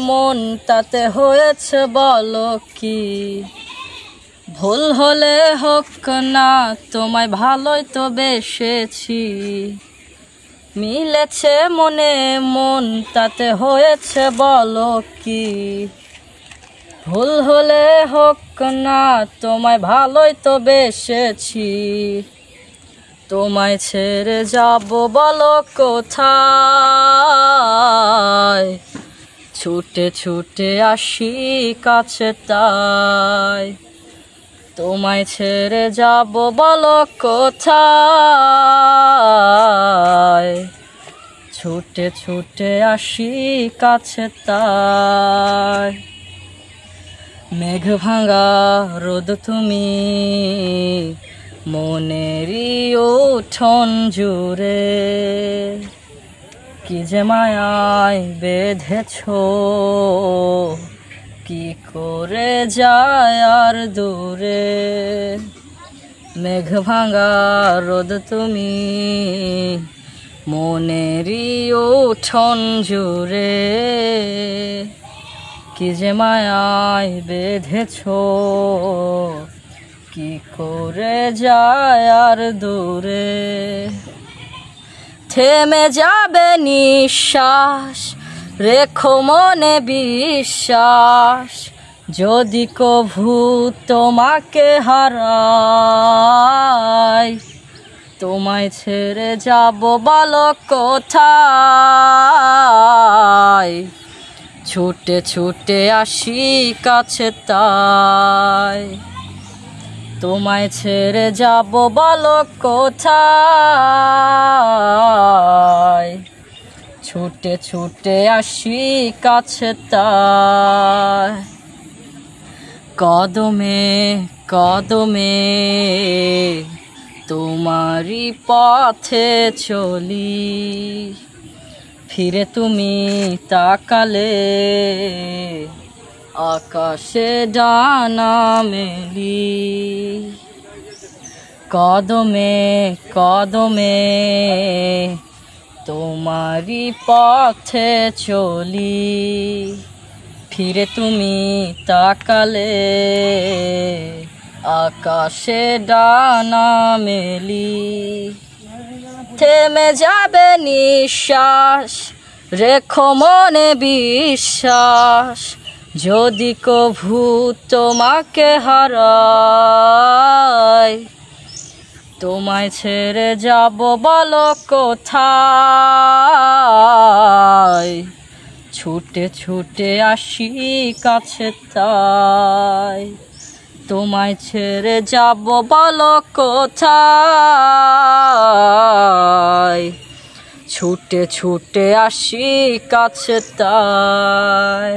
মন তাতে হয়েছে বলো কি? ভুল হলে হোক না, তোমায় ভালোই তো বেসেছি। মিলেছে মনে মন তাতে হয়েছে বলো কি? ভুল হলে হোক না, তোমায় ভালোই তো বেসেছি। তোমায় ছেড়ে যাব বলো কোথায়? ছুটে ছুটে আসি কাছে তাই। তোমায় ছেড়ে যাব বলো কোথায়? ছুটে ছুটে আসি কাছে তাই। মেঘ ভাঙা রোদ তুমি, মনেরই উঠোন জুড়ে কি যে মায়ায় বেঁধেছো, কি করে যায় আর দূরে। মেঘ ভাঙা রোদ তুমি, মনেরই উঠোন জুড়ে কি যে মায়ায় বেঁধেছো, কি করে যায় আর দূরে। থেমে যাবে নিঃশ্বাস, রেখো মনে বিশ্বাস, যদি কভু তোমাকে হারাই। তোমায় ছেড়ে যাব বলো কোথায়? ছুটে ছুটে আসি কাছে তাই। তোমায় ছেড়ে যাব বলো কোথায়? ছুটে ছুটে আসি কাছে তাই। কদমে কদমে তোমারই পথে চলি, ফিরে তুমি তাকালে আকাশে ডানা মেলি। কদমে কদমে তোমারই পথে চলি, ফিরে তুমি তাকালে আকাশে ডানা মেলি। থেমে যাবে নিঃশ্বাস, রেখো মনে বিশ্বাস, যদি কভু তোমাকে হারাই। তোমায় ছেড়ে যাব বলো কোথায়? ছুটে ছুটে আসি কাছে তাই। তোমায় ছেড়ে যাব বলো কোথায়? ছুটে ছুটে আসি কাছে তাই।